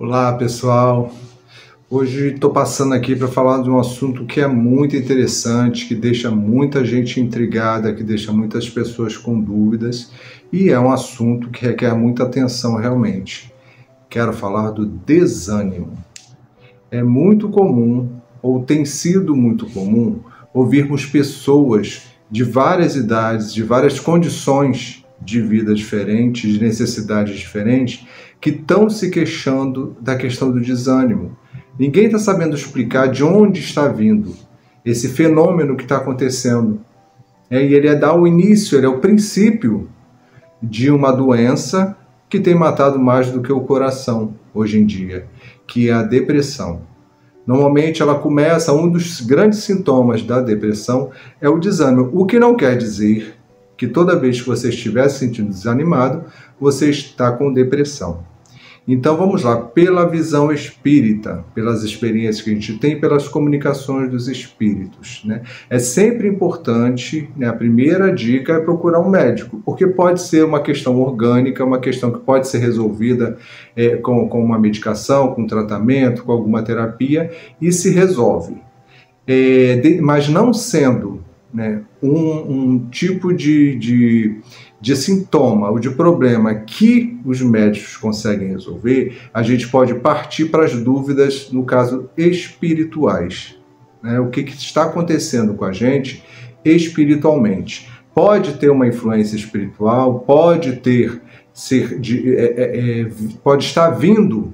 Olá, pessoal. Hoje estou passando aqui para falar de um assunto que é muito interessante, que deixa muita gente intrigada, que deixa muitas pessoas com dúvidas, e é um assunto que requer muita atenção realmente. Quero falar do desânimo. É muito comum, ou tem sido muito comum, ouvirmos pessoas de várias idades, de várias condições de vida diferentes, de necessidades diferentes, que estão se queixando da questão do desânimo. Ninguém está sabendo explicar de onde está vindo esse fenômeno que está acontecendo. E ele dá o início, ele é o princípio de uma doença que tem matado mais do que o coração hoje em dia, que é a depressão. Normalmente ela começa, um dos grandes sintomas da depressão é o desânimo, o que não quer dizer que toda vez que você estiver se sentindo desanimado, você está com depressão. Então vamos lá, pela visão espírita, pelas experiências que a gente tem, pelas comunicações dos espíritos, né? É sempre importante, né, a primeira dica é procurar um médico, porque pode ser uma questão orgânica, uma questão que pode ser resolvida com uma medicação, com tratamento, com alguma terapia, e se resolve. Mas não sendo, né, um tipo de sintoma ou de problema que os médicos conseguem resolver, a gente pode partir para as dúvidas, no caso, espirituais. Né? O que está acontecendo com a gente espiritualmente? Pode ter uma influência espiritual, pode estar vindo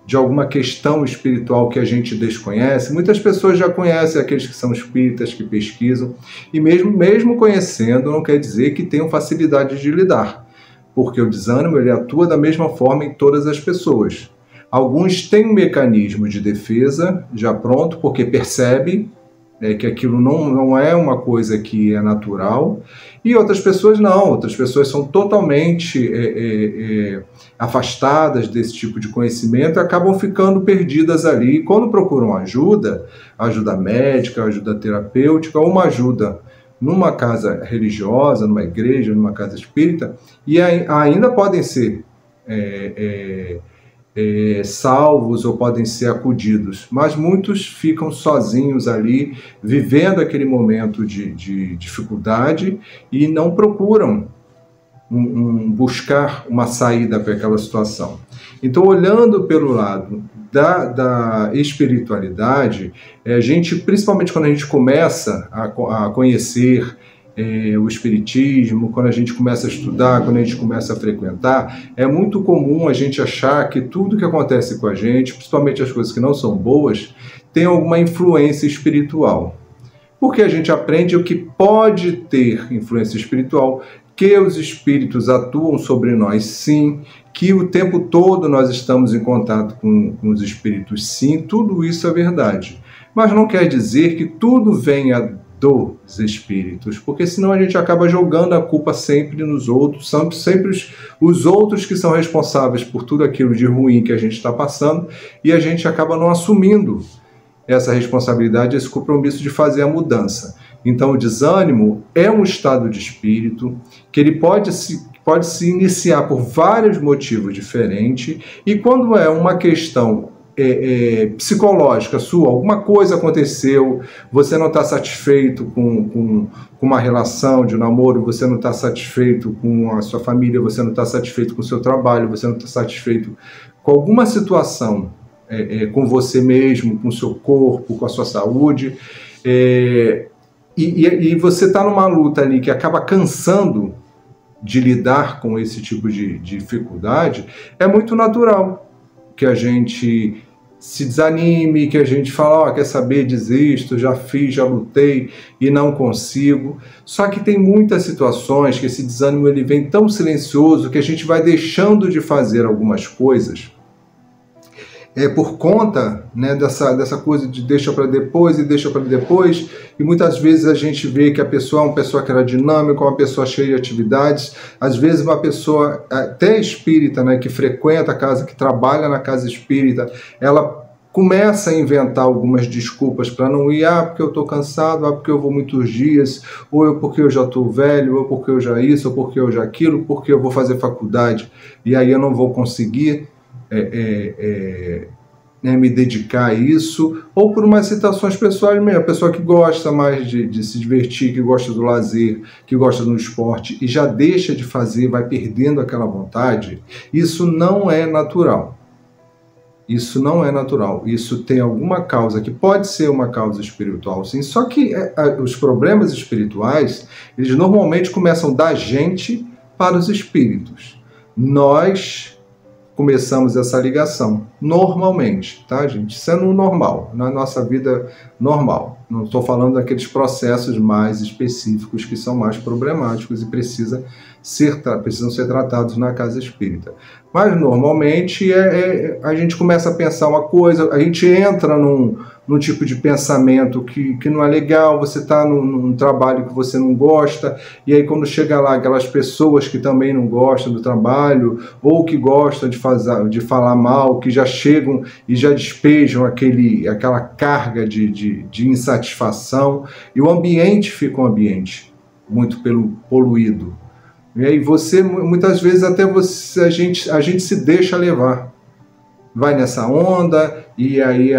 de alguma questão espiritual que a gente desconhece. Muitas pessoas já conhecem aqueles que são espíritas, que pesquisam, e mesmo conhecendo, não quer dizer que tenham facilidade de lidar, porque o desânimo ele atua da mesma forma em todas as pessoas. Alguns têm um mecanismo de defesa já pronto, porque percebe que aquilo não é uma coisa que é natural, e outras pessoas não, outras pessoas são totalmente afastadas desse tipo de conhecimento e acabam ficando perdidas ali. E quando procuram ajuda médica, ajuda terapêutica, ou uma ajuda numa casa religiosa, numa igreja, numa casa espírita, e ainda podem ser salvos ou podem ser acudidos, mas muitos ficam sozinhos ali, vivendo aquele momento de dificuldade e não procuram buscar uma saída para aquela situação. Então, olhando pelo lado da espiritualidade, a gente, principalmente quando a gente começa a conhecer o espiritismo, quando a gente começa a estudar, quando a gente começa a frequentar, é muito comum a gente achar que tudo que acontece com a gente, principalmente as coisas que não são boas, tem alguma influência espiritual. Porque a gente aprende o que pode ter influência espiritual, que os espíritos atuam sobre nós, sim, que o tempo todo nós estamos em contato com os espíritos, sim, tudo isso é verdade. Mas não quer dizer que tudo venha dos espíritos, porque senão a gente acaba jogando a culpa sempre nos outros, são sempre os outros que são responsáveis por tudo aquilo de ruim que a gente está passando, e a gente acaba não assumindo essa responsabilidade, esse compromisso de fazer a mudança. Então o desânimo é um estado de espírito que ele pode se iniciar por vários motivos diferentes, e quando é uma questão psicológica sua, alguma coisa aconteceu, você não está satisfeito com uma relação de namoro, você não está satisfeito com a sua família, você não está satisfeito com o seu trabalho, você não está satisfeito com alguma situação com você mesmo, com o seu corpo, com a sua saúde, e você está numa luta ali que acaba cansando de lidar com esse tipo de dificuldade, é muito natural que a gente se desanime, que a gente fala, quer saber, desisto, já fiz, já lutei e não consigo. Só que tem muitas situações que esse desânimo ele vem tão silencioso que a gente vai deixando de fazer algumas coisas por conta, né, dessa coisa de deixa para depois, e muitas vezes a gente vê que a pessoa é uma pessoa que era dinâmica, uma pessoa cheia de atividades, às vezes uma pessoa até espírita, né, que frequenta a casa, que trabalha na casa espírita, ela começa a inventar algumas desculpas para não ir, porque eu estou cansado, porque eu vou muitos dias, ou porque eu já estou velho, ou porque eu já isso, ou porque eu já aquilo, porque eu vou fazer faculdade, e aí eu não vou conseguir. me dedicar a isso, ou por umas situações pessoais mesmo, a pessoa que gosta mais de se divertir, que gosta do lazer, que gosta do esporte, e já deixa de fazer, vai perdendo aquela vontade, isso não é natural. Isso não é natural. Isso tem alguma causa, que pode ser uma causa espiritual, sim, só que os problemas espirituais, eles normalmente começam da gente para os espíritos. Nós começamos essa ligação, normalmente, tá, gente? Sendo normal, na nossa vida normal. Não estou falando daqueles processos mais específicos que são mais problemáticos e precisam ser tratados na casa espírita. Mas, normalmente, a gente começa a pensar uma coisa, a gente entra num tipo de pensamento que não é legal, você está num trabalho que você não gosta, e aí quando chega lá aquelas pessoas que também não gostam do trabalho, ou que gostam de falar mal, que já chegam e já despejam aquela carga de insatisfação, e o ambiente fica um ambiente muito poluído. E aí muitas vezes até a gente se deixa levar. Vai nessa onda, e aí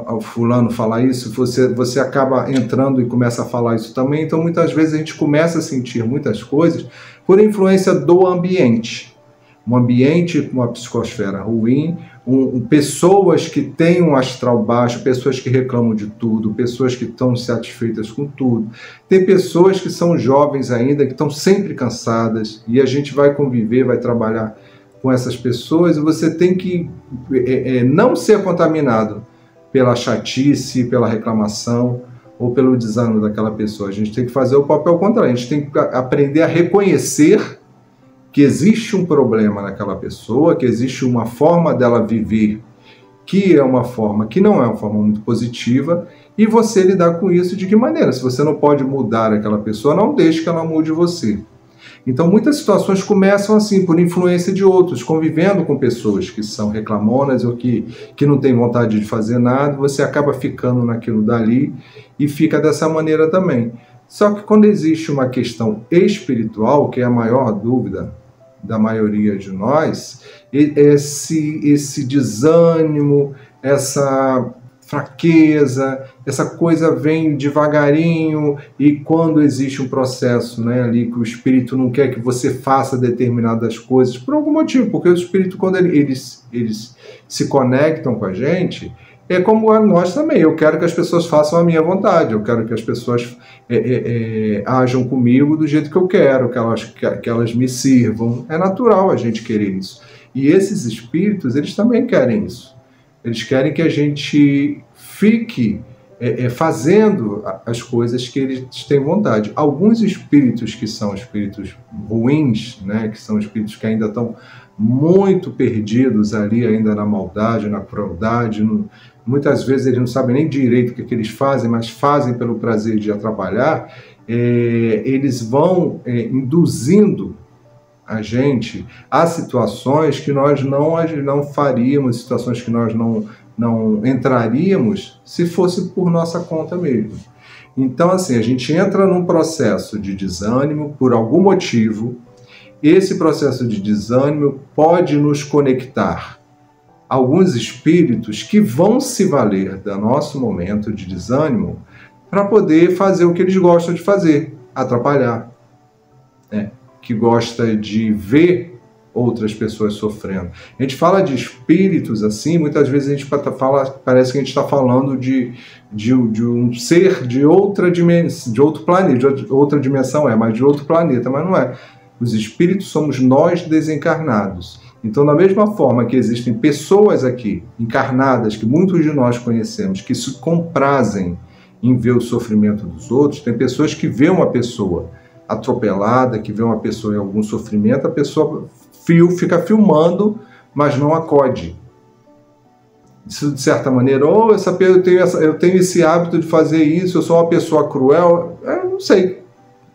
o fulano fala isso, você acaba entrando e começa a falar isso também. Então, muitas vezes a gente começa a sentir muitas coisas por influência do ambiente. Um ambiente com uma psicosfera ruim, pessoas que têm um astral baixo, pessoas que reclamam de tudo, pessoas que estão insatisfeitas com tudo. Tem pessoas que são jovens ainda, que estão sempre cansadas, e a gente vai conviver, vai trabalhar com essas pessoas, e você tem que não ser contaminado pela chatice, pela reclamação ou pelo desânimo daquela pessoa. A gente tem que fazer o papel contrário, a gente tem que aprender a reconhecer que existe um problema naquela pessoa, que existe uma forma dela viver que é uma forma que não é uma forma muito positiva, e você lidar com isso de que maneira? Se você não pode mudar aquela pessoa, não deixe que ela mude você. Então, muitas situações começam assim, por influência de outros, convivendo com pessoas que são reclamonas ou que não têm vontade de fazer nada, você acaba ficando naquilo dali e fica dessa maneira também. Só que quando existe uma questão espiritual, que é a maior dúvida da maioria de nós, esse desânimo, essa fraqueza, essa coisa vem devagarinho, e quando existe um processo, né, ali que o espírito não quer que você faça determinadas coisas, por algum motivo, porque o espírito, quando eles se conectam com a gente, é como a nós também, eu quero que as pessoas façam a minha vontade, eu quero que as pessoas ajam comigo do jeito que eu quero, que elas me sirvam. É natural a gente querer isso. E esses espíritos, eles também querem isso. Eles querem que a gente fique fazendo as coisas que eles têm vontade. Alguns espíritos que são espíritos ruins, né, que são espíritos que ainda estão muito perdidos ali, ainda na maldade, na crueldade, muitas vezes eles não sabem nem direito o que eles fazem, mas fazem pelo prazer de atrapalhar, eles vão induzindo a gente a situações que nós não faríamos, situações que nós não entraríamos se fosse por nossa conta mesmo. Então, assim, a gente entra num processo de desânimo por algum motivo. Esse processo de desânimo pode nos conectar a alguns espíritos que vão se valer do nosso momento de desânimo para poder fazer o que eles gostam de fazer, atrapalhar, né? Que gosta de ver outras pessoas sofrendo. A gente fala de espíritos assim, muitas vezes a gente parece que a gente está falando de um ser de outra dimensão, de outro planeta, de outra dimensão mas de outro planeta, mas não é. Os espíritos somos nós desencarnados. Então, da mesma forma que existem pessoas aqui, encarnadas, que muitos de nós conhecemos, que se comprazem em ver o sofrimento dos outros, tem pessoas que vê uma pessoa atropelada, que vê uma pessoa em algum sofrimento, a pessoa fica filmando, mas não acode. Isso, de certa maneira, eu tenho esse hábito de fazer isso, eu sou uma pessoa cruel, eu não sei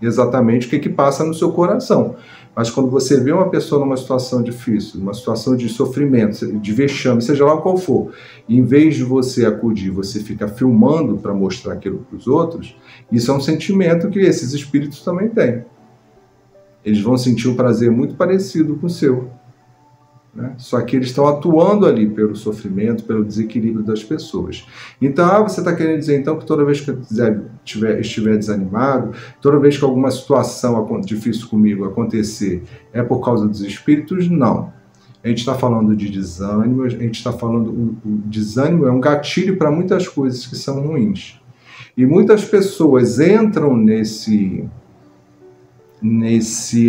exatamente o que passa no seu coração. Mas quando você vê uma pessoa numa situação difícil, numa situação de sofrimento, de vexame, seja lá qual for, e em vez de você acudir, você fica filmando para mostrar aquilo para os outros, isso é um sentimento que esses espíritos também têm. Eles vão sentir um prazer muito parecido com o seu. né? Só que eles estão atuando ali pelo sofrimento, pelo desequilíbrio das pessoas. Então, você está querendo dizer então que toda vez que eu estiver desanimado, toda vez que alguma situação difícil comigo acontecer, é por causa dos espíritos? Não. A gente está falando de desânimo, a gente está falando... O desânimo é um gatilho para muitas coisas que são ruins. E muitas pessoas entram nesse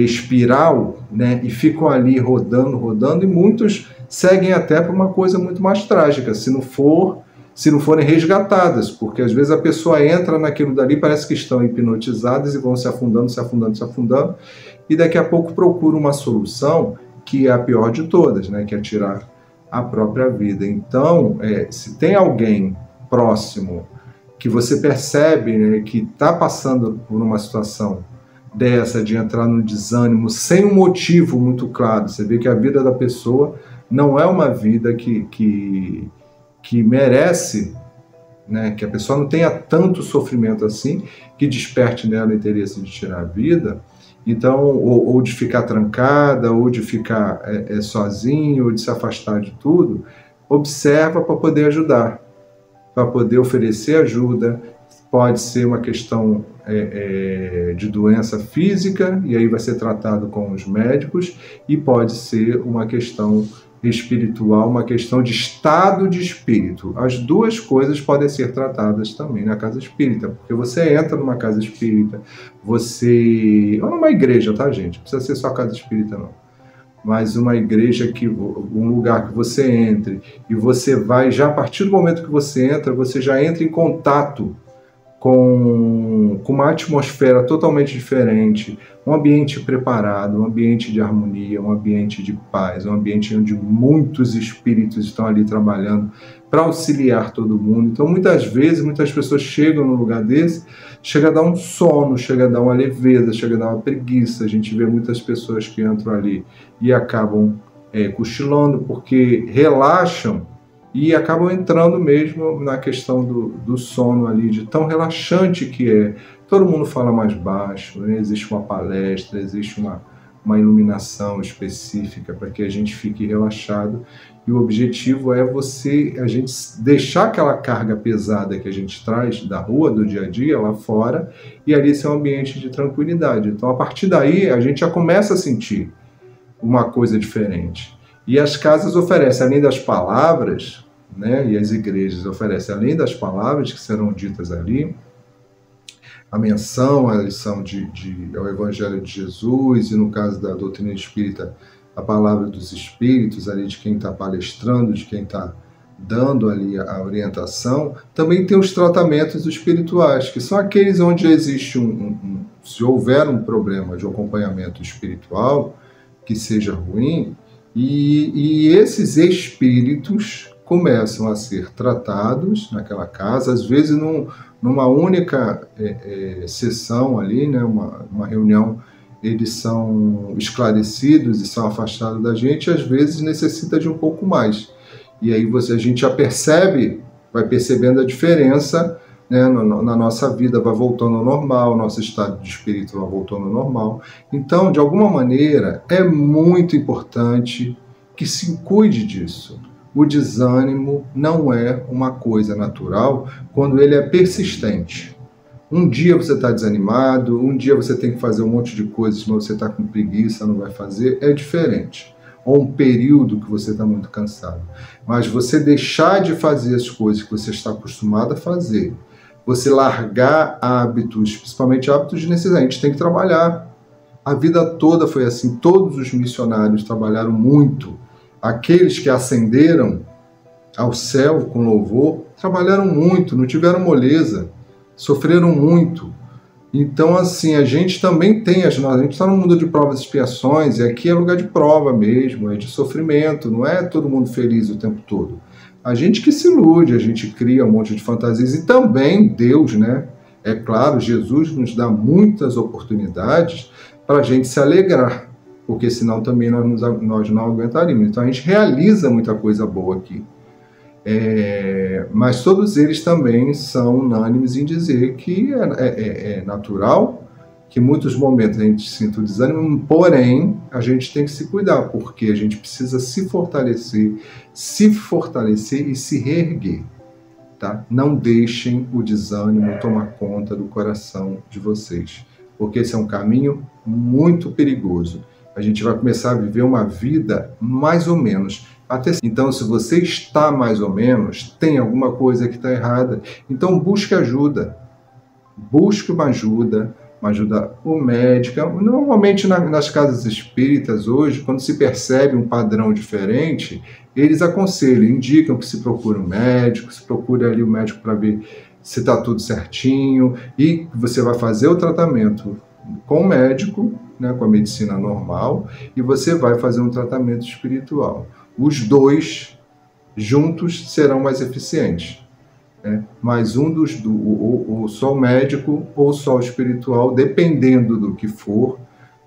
espiral, né, e ficam ali rodando, e muitos seguem até para uma coisa muito mais trágica, se não forem resgatadas, porque às vezes a pessoa entra naquilo dali, parece que estão hipnotizadas e vão se afundando, e daqui a pouco procura uma solução que é a pior de todas, né, que é tirar a própria vida. Então, se tem alguém próximo que você percebe, né, que está passando por uma situação dessa, de entrar no desânimo sem um motivo muito claro, você vê que a vida da pessoa não é uma vida que merece, né, que a pessoa não tenha tanto sofrimento assim, que desperte nela o interesse de tirar a vida, então, ou de ficar trancada, ou de ficar sozinho, ou de se afastar de tudo, observa para poder ajudar, para poder oferecer ajuda. Pode ser uma questão de doença física, e aí vai ser tratado com os médicos, e pode ser uma questão espiritual, uma questão de estado de espírito. As duas coisas podem ser tratadas também na casa espírita, porque você entra numa casa espírita, ou numa igreja, tá, gente? Não precisa ser só casa espírita, não. Mas uma igreja, um lugar que você entre, e você vai, já a partir do momento que você já entra em contato com uma atmosfera totalmente diferente, um ambiente preparado, um ambiente de harmonia, um ambiente de paz, um ambiente onde muitos espíritos estão ali trabalhando para auxiliar todo mundo. Então, muitas vezes, muitas pessoas chegam num lugar desse, chega a dar um sono, chega a dar uma leveza, chega a dar uma preguiça. A gente vê muitas pessoas que entram ali e acabam cochilando, porque relaxam, e acabam entrando mesmo na questão do sono ali, de tão relaxante que é. Todo mundo fala mais baixo, né? Existe uma palestra, existe uma iluminação específica para que a gente fique relaxado. E o objetivo é a gente deixar aquela carga pesada que a gente traz da rua, do dia a dia, lá fora, e ali ser um ambiente de tranquilidade. Então, a partir daí, a gente já começa a sentir uma coisa diferente. E as casas oferecem, além das palavras, né, e as igrejas oferecem, além das palavras que serão ditas ali, a menção, a lição ao Evangelho de Jesus, e no caso da doutrina espírita, a palavra dos espíritos, ali de quem está palestrando, de quem está dando ali a orientação. Também tem os tratamentos espirituais, que são aqueles onde existe se houver um problema de acompanhamento espiritual que seja ruim, e esses espíritos começam a ser tratados naquela casa, às vezes numa única sessão ali, né, uma reunião, eles são esclarecidos e são afastados da gente, às vezes necessita de um pouco mais. E aí a gente já vai percebendo a diferença, né, na nossa vida, vai voltando ao normal, nosso estado de espírito vai voltando ao normal. Então, de alguma maneira, é muito importante que se cuide disso. O desânimo não é uma coisa natural quando ele é persistente. Um dia você está desanimado, um dia você tem que fazer um monte de coisas, mas você está com preguiça, não vai fazer, é diferente. Ou um período que você está muito cansado. Mas você deixar de fazer as coisas que você está acostumado a fazer, você largar hábitos, principalmente hábitos de necessidade, a gente tem que trabalhar. A vida toda foi assim, todos os missionários trabalharam muito. Aqueles que ascenderam ao céu com louvor, trabalharam muito, não tiveram moleza, sofreram muito. Então, assim, a gente também tem a gente está no mundo de provas e expiações, e aqui é lugar de prova mesmo, é de sofrimento, não é todo mundo feliz o tempo todo. A gente que se ilude, a gente cria um monte de fantasias, e também Deus, né? É claro, Jesus nos dá muitas oportunidades para a gente se alegrar, porque senão também nós não aguentaríamos. Então a gente realiza muita coisa boa aqui. Mas todos eles também são unânimes em dizer que é natural que em muitos momentos a gente sinta o desânimo, porém, a gente tem que se cuidar, porque a gente precisa se fortalecer e se reerguer. Tá? Não deixem o desânimo tomar conta do coração de vocês, porque esse é um caminho muito perigoso. A gente vai começar a viver uma vida mais ou menos. Então, se você está mais ou menos, tem alguma coisa que está errada. Então, busque ajuda. Busque uma ajuda médica. Normalmente nas casas espíritas hoje, quando se percebe um padrão diferente, eles aconselham, indicam que se procure um médico, se procure ali o médico para ver se está tudo certinho, e você vai fazer o tratamento com o médico, né, com a medicina normal, e você vai fazer um tratamento espiritual. Os dois juntos serão mais eficientes. Mas ou só o médico ou só o espiritual, dependendo do que for,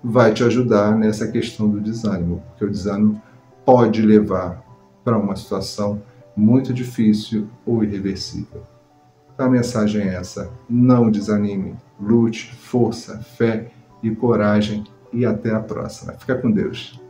vai te ajudar nessa questão do desânimo, porque o desânimo pode levar para uma situação muito difícil ou irreversível. A mensagem é essa: não desanime, lute, força, fé e coragem, e até a próxima. Fica com Deus.